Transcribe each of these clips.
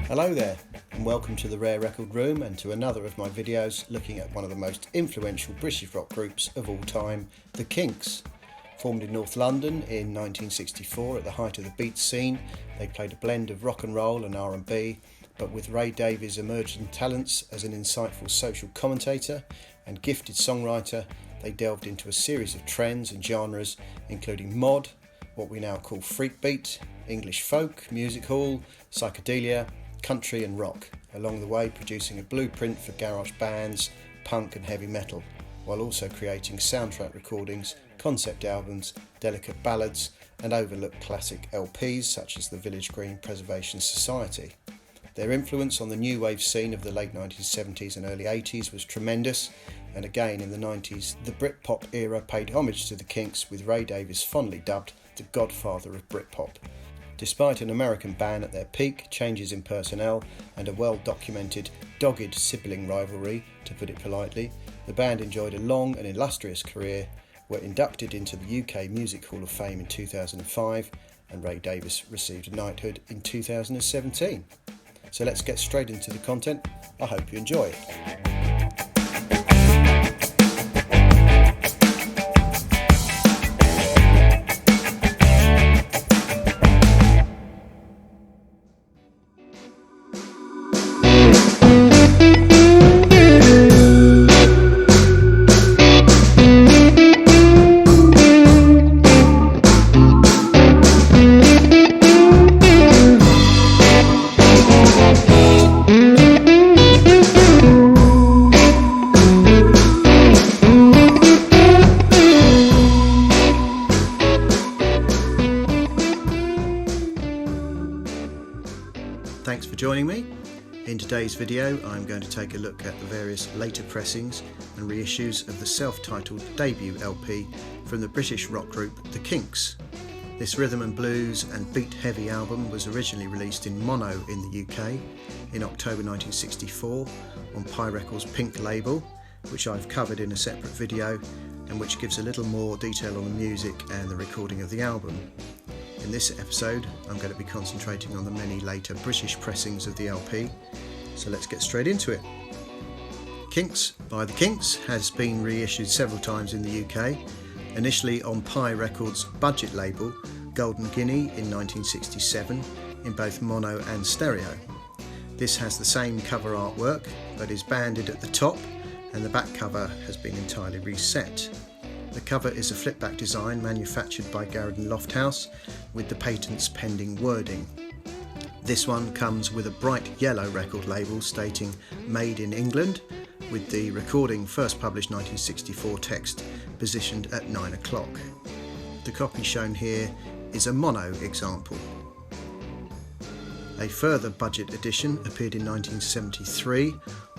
Hello there, and welcome to the Rare Record Room and to another of my videos looking at one of the most influential British rock groups of all time, the Kinks. Formed in North London in 1964 at the height of the beat scene, they played a blend of rock and roll and R&B, but with Ray Davies' emerging talents as an insightful social commentator and gifted songwriter, they delved into a series of trends and genres, including mod, what we now call freak beat, English folk, music hall, psychedelia, country and rock, along the way producing a blueprint for garage bands, punk and heavy metal, while also creating soundtrack recordings, concept albums, delicate ballads and overlooked classic LPs such as the Village Green Preservation Society. Their influence on the new wave scene of the late 1970s and early 80s was tremendous, and again in the 90s the Britpop era paid homage to the Kinks, with Ray Davies fondly dubbed the godfather of Britpop. Despite an American band at their peak, changes in personnel and a well-documented, dogged sibling rivalry, to put it politely, the band enjoyed a long and illustrious career, were inducted into the UK Music Hall of Fame in 2005, and Ray Davies received a knighthood in 2017. So let's get straight into the content. I hope you enjoy it. Thanks for joining me. In today's video I'm going to take a look at the various later pressings and reissues of the self-titled debut LP from the British rock group the Kinks. This rhythm and blues and beat heavy album was originally released in mono in the UK in October 1964 on Pi Records' Pink label, which I've covered in a separate video and which gives a little more detail on the music and the recording of the album. In this episode, I'm going to be concentrating on the many later British pressings of the LP, so let's get straight into it. Kinks by the Kinks has been reissued several times in the UK, initially on Pi Records' budget label, Golden Guinea in 1967, in both mono and stereo. This has the same cover artwork, but is banded at the top, and the back cover has been entirely reset. The cover is a flipback design manufactured by Garrett Lofthouse with the patents pending wording. This one comes with a bright yellow record label stating Made in England, with the recording first published 1964 text positioned at 9 o'clock. The copy shown here is a mono example. A further budget edition appeared in 1973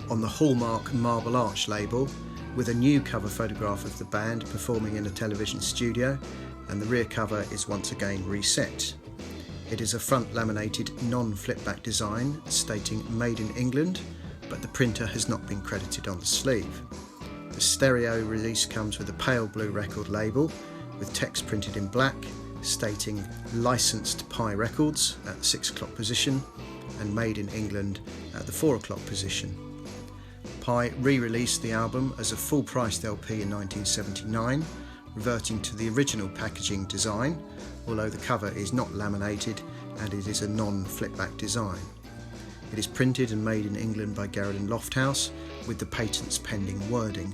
on the Hallmark Marble Arch label, with a new cover photograph of the band performing in a television studio, and the rear cover is once again reset. It is a front laminated non-flipback design stating Made in England, but the printer has not been credited on the sleeve. The stereo release comes with a pale blue record label with text printed in black stating Licensed Pi Records at the 6 o'clock position and Made in England at the 4 o'clock position. Pi re-released the album as a full-priced LP in 1979, reverting to the original packaging design, although the cover is not laminated and it is a non-flipback design. It is printed and made in England by Garrett Lofthouse with the patents pending wording.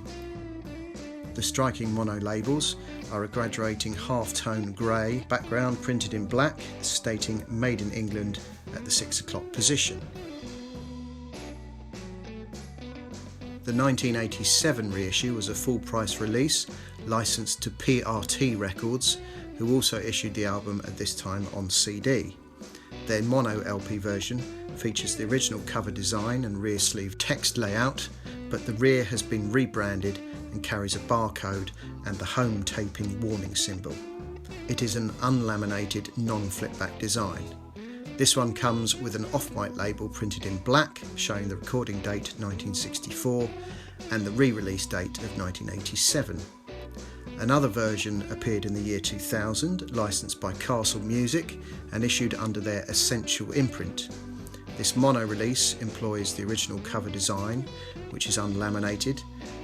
The striking mono labels are a graduating half-tone grey background printed in black stating Made in England at the 6 o'clock position. The 1987 reissue was a full-price release, licensed to PRT Records, who also issued the album at this time on CD. Their mono LP version features the original cover design and rear sleeve text layout, but the rear has been rebranded and carries a barcode and the home taping warning symbol. It is an unlaminated non-flipback design. This one comes with an off-white label printed in black, showing the recording date 1964 and the re-release date of 1987. Another version appeared in the year 2000, licensed by Castle Music and issued under their Essential imprint. This mono release employs the original cover design, which is unlaminated,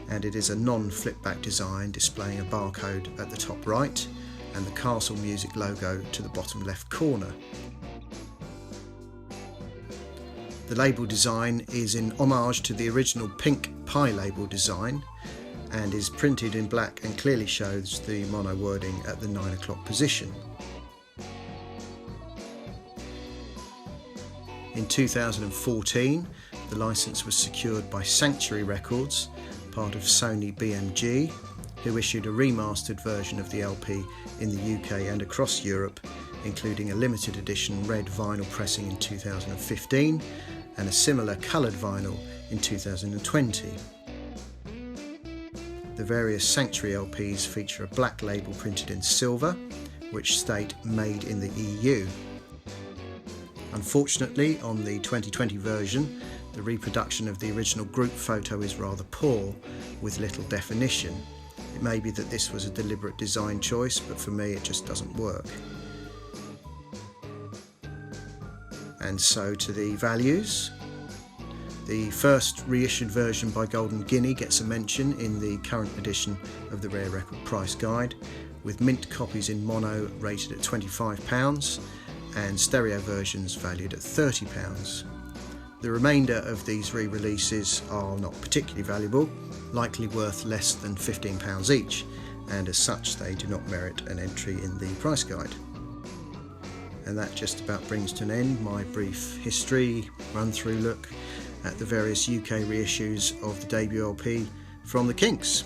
and it is a non-flip-back design displaying a barcode at the top right and the Castle Music logo to the bottom left corner. The label design is in homage to the original pink pie label design and is printed in black and clearly shows the mono wording at the 9 o'clock position. In 2014, the license was secured by Sanctuary Records, part of Sony BMG, who issued a remastered version of the LP in the UK and across Europe, including a limited edition red vinyl pressing in 2015 and a similar coloured vinyl in 2020. The various Sanctuary LPs feature a black label printed in silver, which state "Made in the EU". Unfortunately, on the 2020 version, the reproduction of the original group photo is rather poor, with little definition. It may be that this was a deliberate design choice, but for me it just doesn't work. And so to the values. The first reissued version by Golden Guinea gets a mention in the current edition of the Rare Record Price Guide, with mint copies in mono rated at £25 and stereo versions valued at £30. The remainder of these re-releases are not particularly valuable, likely worth less than £15 each, and as such they do not merit an entry in the price guide. And that just about brings to an end my brief history, run-through look at the various UK reissues of the debut LP from the Kinks.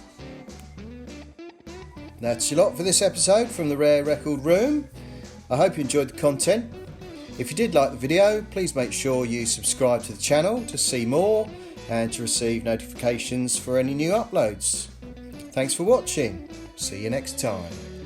That's your lot for this episode from the Rare Record Room. I hope you enjoyed the content. If you did like the video, please make sure you subscribe to the channel to see more and to receive notifications for any new uploads. Thanks for watching. See you next time.